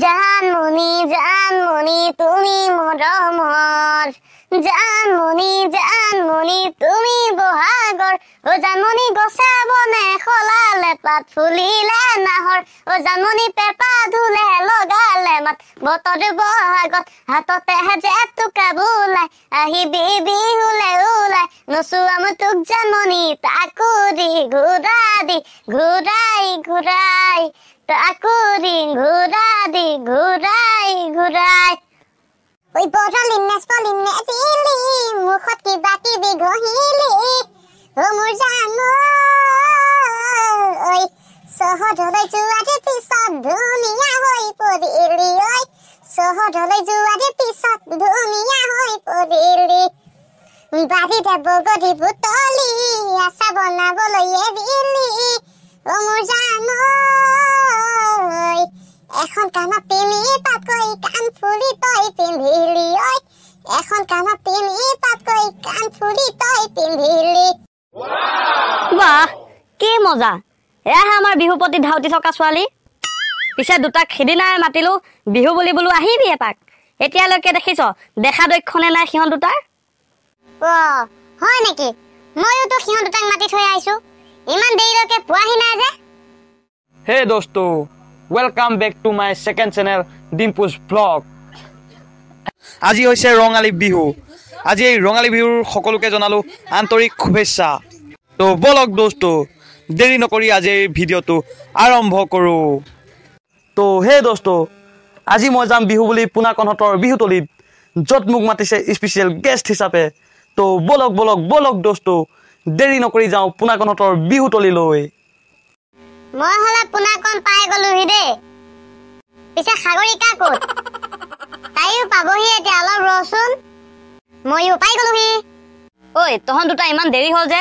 জানমণি তুমি মৰমৰ জানমণি তুমি বহাগৰ ও জানমণি গছা বনে খলালে পাত ফুলিলে নাহৰ ও জানমণি পেপা ধুলে লগালে মাত বতৰ বহাগত হাততে জেতুকা বোলাই আহিবি বিহুলে ওলাই নচুৱাম তোক জানমণি তাকুৰি ঘূৰাই তাকুৰি ঘূৰাই ওই বৰলি নেচপলিনে দিলি মুখত কিবা কিবি ঘহিলি ও মোৰ জানো ঐ চহৰলৈ যোৱাৰে পিছত ধুনীয়া হৈ পৰিলি ঐ চহৰলৈ যোৱাৰে পিছত ধুনীয়া হৈ পৰিলি বাৰীতে বগৰী বুটলি আচাৰ বনাবলৈ এৰিলি ও মোৰ জানো এখন কাণত তিনি পাতকৈ কাণ ফুলি তই পিন্ধিলি ঐ এখন কাণত তিনি পাতকৈ কাণ ফুলি তই পিন্ধিলি বাহ কি মজা এয়া আমাৰ বিহু প্ৰতি ধাউতি থকা ছোৱালী পিছে দুটাক সিদিনাই মাতিলো বিহু বুলি বোলো আহিবি এপাক এতিয়ালৈকে দেখিছ দেখা দক্ষণে নাই সিহঁত দুটাৰ হয় নেকি মইও তো সিহঁত দুটাক মাতি থৈ আহিছো ইমান দেৰিলৈকে পোৱাহি নাই যে হে দোস্ত Welcome back to my second channel Dimpu's vlog. আজি হৈছে ৰঙালী বিহু আজি এই ৰঙালী বিহুৰ সকলোকে জনালো আন্তৰিক শুভেচ্ছা তো বলক দোস্ত দেৰি নকৰি আজি এই ভিডিঅটো আৰম্ভ কৰো তো হে দোস্ত আজি মই যাম বিহু বুলি পুনাকনহতৰ বিহুতলিত যত মোক মাতিছে স্পেশাল গেষ্ট হিচাপে তো বলক দোস্ত দেৰি নকৰি যাওঁ পুনাকনহতৰ বিহুতলিলৈ মই হলা পুনাকন পাই গলোহি দে পিছে সাগৰিকা ক'ত তাইও পাবহি এতিয়া অলপ ৰচোন মইও পাই গলোহি ঐ তহন দুটা ইমান দেৰি হ'ল যে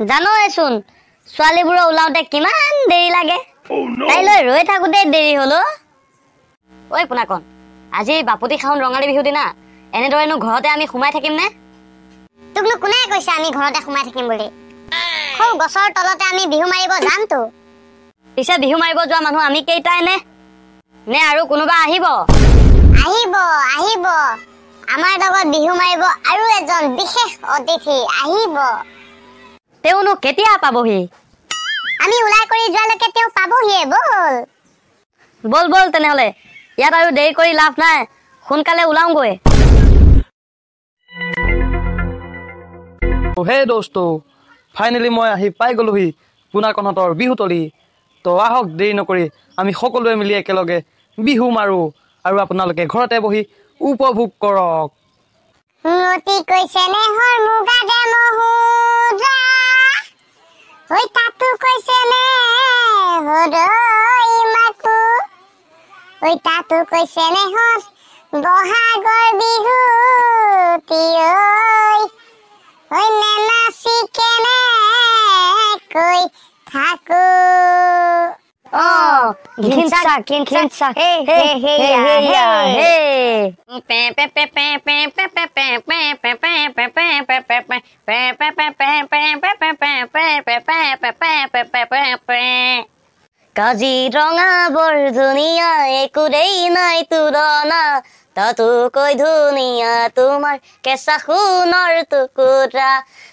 জানোৱেচোন ছোৱালীবোৰ ওলাওতে কিমান দেৰি লাগে তাইলৈ ৰৈ থাকোতে দেৰি হ'ল ঐ পুনাকন আজি বাপুতি খাউন ৰঙালী বিহু দিনা এনেদৰেনো ঘৰতে আমি সোমাই থাকিম নে তোকনো কোনে কৈছে আমি ঘৰতে সোমাই থাকিম বুলি খৌ গছৰ তলতে আমি বিহু মাৰিব যামতো পিছে বিহু মাৰিব যোৱা মানুহ আমি কেইটাই নে আৰু কোনোবা আহিব আমাৰ লগত বিহু মাৰিব আৰু এজন বিশেষ অতিথি আহিব তেওঁনো কেতিয়া পাবহি আমি উলাই কৰি যোৱালৈকে তেওঁ পাবহিয়ে বল তেনেহলে ইয়াত আৰু দেৰি কৰি লাভ নাই সোনকালে ওলাওঁগৈ হে দোস্ত ফাইনেলি মই আহি পাই গলোহি পুনাকনহতৰ বিহুতলি তো আহক দেৰি নকৰি আমি সকলোৱে মিলি একেলগে বিহু মাৰো আৰু আপোনালোকে ঘৰতে বহি উপভোগ কৰক মতি কৈছে নে হৰ মুগা দে মহুৰা হৈ তাতু কৈছে নে হৰই মাকু হৈ তাতু কৈছে নে হৰ বহাগৰ বিহু তিয়ৈ হৈ নে নাচি কেনে কৈ থাকো ঘিনচাক হে কাজিৰঙা বৰ ধুনীয়া একোৰেই নাই তুলনা তাতোকৈ ধুনীয়া তোমাৰ কেঁচা সোণৰ টুকুৰা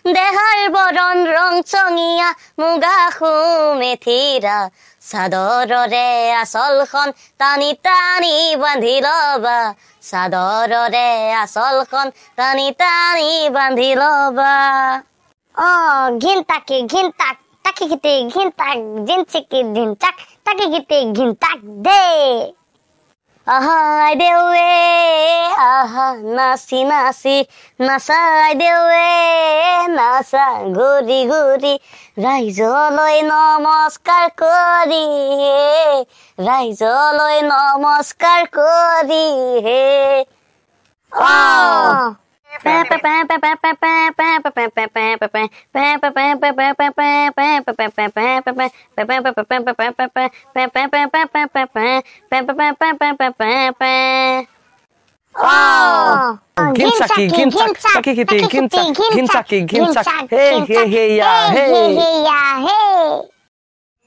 দেহাৰ বৰণ ৰং চঙীয়া মুগা মেথিৰা চাদৰৰে আচলখন টানি টানি বান্ধি লবা চাদৰৰে আচলখন টানি টানি বান্ধি লবা ঘিনতাকি ঘিনতাক তাকি গিতে ঘিনতাক জিনচিকি ধিনচাক তাকি গিতে ঘিনতাক দে আহাই দেৱে আহা নাচি নাচি নাচাই দেৱে নাচা ঘূৰি ঘূৰি ৰাইজলৈ নমস্কাৰ কৰি ৰাইজলৈ নমস্কাৰ কৰি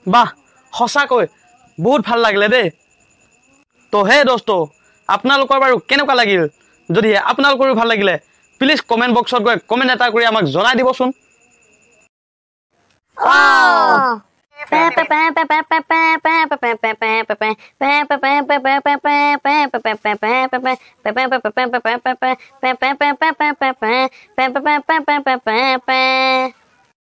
বাহ সঁচাকৈ বহুত ভাল লাগিলে দেই তো হে দোস্ত আপোনালোকৰ বাৰু কেনেকুৱা লাগিল যদি আপোনালোকৰো ভাল লাগিলে প্লিজ কমেন্ট বক্সত গৈ কমেন্ট এটা কৰি আমাক জনাই দিবচোন